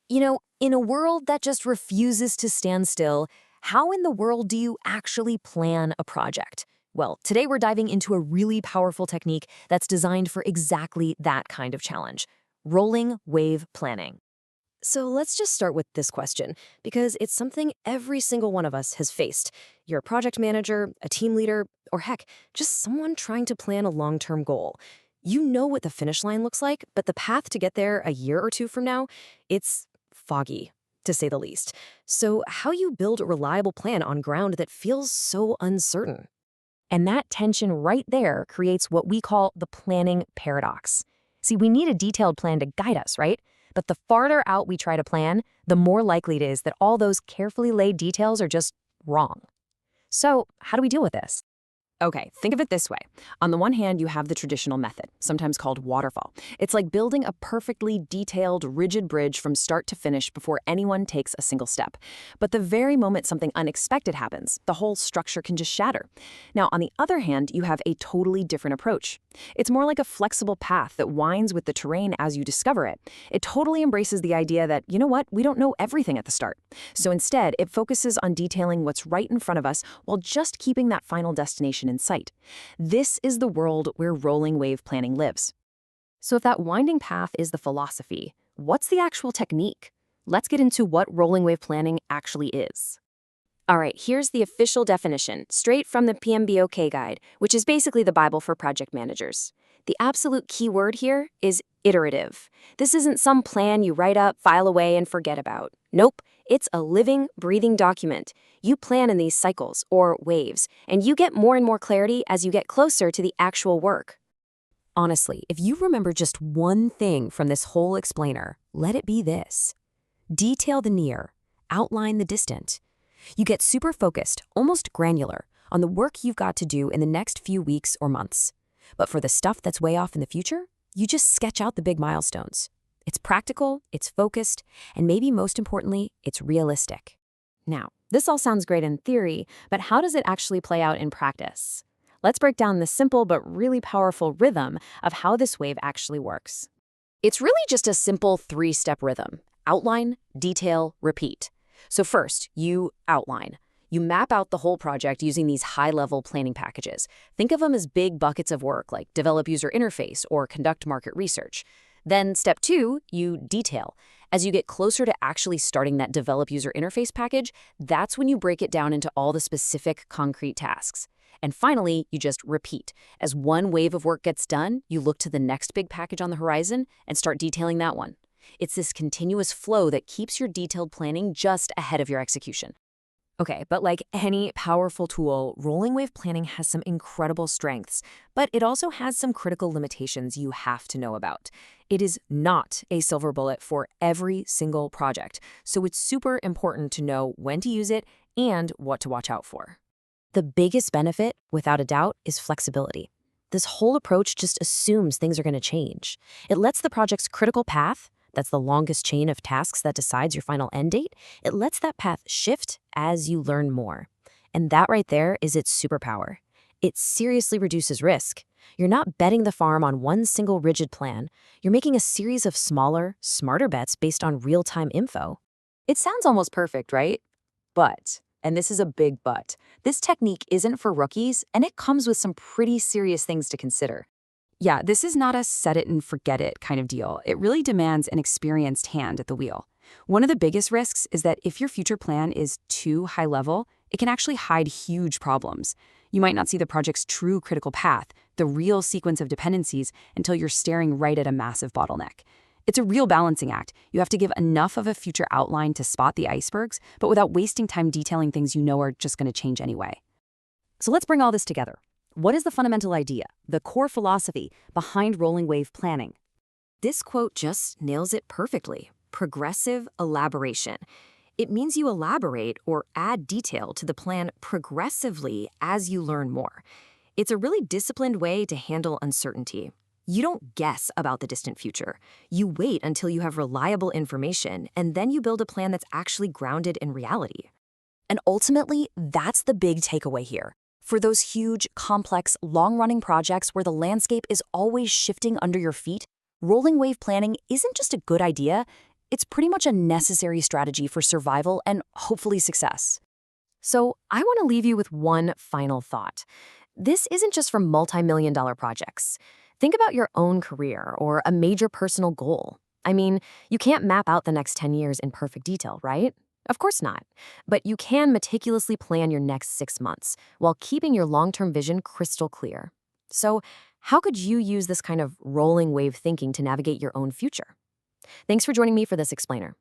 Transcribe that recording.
In a world that just refuses to stand still, how in the world do you actually plan a project? Well, today we're diving into a really powerful technique that's designed for exactly that kind of challenge: rolling wave planning. So let's just start with this question, because it's something every single one of us has faced. You're a project manager, a team leader, or heck, just someone trying to plan a long-term goal. You know what the finish line looks like, but the path to get there a year or two from now, it's foggy, to say the least. So how you build a reliable plan on ground that feels so uncertain? And that tension right there creates what we call the planning paradox. See, we need a detailed plan to guide us, right? But the farther out we try to plan, the more likely it is that all those carefully laid details are just wrong. So, how do we deal with this? Okay, think of it this way. On the one hand, you have the traditional method, sometimes called waterfall. It's like building a perfectly detailed, rigid bridge from start to finish before anyone takes a single step. But the very moment something unexpected happens, the whole structure can just shatter. Now, on the other hand, you have a totally different approach. It's more like a flexible path that winds with the terrain as you discover it. It totally embraces the idea that, you know what, we don't know everything at the start. So instead, it focuses on detailing what's right in front of us while just keeping that final destination in sight. This is the world where rolling wave planning lives. So if that winding path is the philosophy, what's the actual technique? Let's get into what rolling wave planning actually is. All right, here's the official definition, straight from the PMBOK guide, which is basically the Bible for project managers. The absolute key word here is iterative. This isn't some plan you write up, file away, and forget about. Nope, it's a living, breathing document. You plan in these cycles, or waves, and you get more and more clarity as you get closer to the actual work. Honestly, if you remember just one thing from this whole explainer, let it be this: detail the near, outline the distant. You get super focused, almost granular, on the work you've got to do in the next few weeks or months. But for the stuff that's way off in the future, you just sketch out the big milestones. It's practical, it's focused, and maybe most importantly, it's realistic. Now, this all sounds great in theory, but how does it actually play out in practice? Let's break down the simple but really powerful rhythm of how this wave actually works. It's really just a simple three-step rhythm: outline, detail, repeat. So first, you outline. You map out the whole project using these high-level planning packages. Think of them as big buckets of work, like develop user interface or conduct market research. Then step two, you detail. As you get closer to actually starting that develop user interface package, that's when you break it down into all the specific concrete tasks. And finally, you just repeat. As one wave of work gets done, you look to the next big package on the horizon and start detailing that one. It's this continuous flow that keeps your detailed planning just ahead of your execution. Okay, but like any powerful tool, rolling wave planning has some incredible strengths, but it also has some critical limitations you have to know about. It is not a silver bullet for every single project, so it's super important to know when to use it and what to watch out for. The biggest benefit, without a doubt, is flexibility. This whole approach just assumes things are going to change. It lets the project's critical path, that's the longest chain of tasks that decides your final end date, it lets that path shift as you learn more. And that right there is its superpower. It seriously reduces risk. You're not betting the farm on one single rigid plan. You're making a series of smaller, smarter bets based on real-time info. It sounds almost perfect, right? But, and this is a big but, this technique isn't for rookies, and it comes with some pretty serious things to consider. Yeah, this is not a set it and forget it kind of deal. It really demands an experienced hand at the wheel. One of the biggest risks is that if your future plan is too high level, it can actually hide huge problems. You might not see the project's true critical path, the real sequence of dependencies, until you're staring right at a massive bottleneck. It's a real balancing act. You have to give enough of a future outline to spot the icebergs, but without wasting time detailing things you know are just going to change anyway. So let's bring all this together. What is the fundamental idea, the core philosophy behind rolling wave planning? This quote just nails it perfectly: progressive elaboration. It means you elaborate or add detail to the plan progressively as you learn more. It's a really disciplined way to handle uncertainty. You don't guess about the distant future. You wait until you have reliable information, and then you build a plan that's actually grounded in reality. And ultimately, that's the big takeaway here. For those huge, complex, long-running projects where the landscape is always shifting under your feet, rolling wave planning isn't just a good idea, It's pretty much a necessary strategy for survival and hopefully success. So I want to leave you with one final thought. This isn't just for multi-million-dollar projects. Think about your own career or a major personal goal. I mean, you can't map out the next 10 years in perfect detail, right? Of course not. But you can meticulously plan your next 6 months while keeping your long-term vision crystal clear. So, how could you use this kind of rolling wave thinking to navigate your own future? Thanks for joining me for this explainer.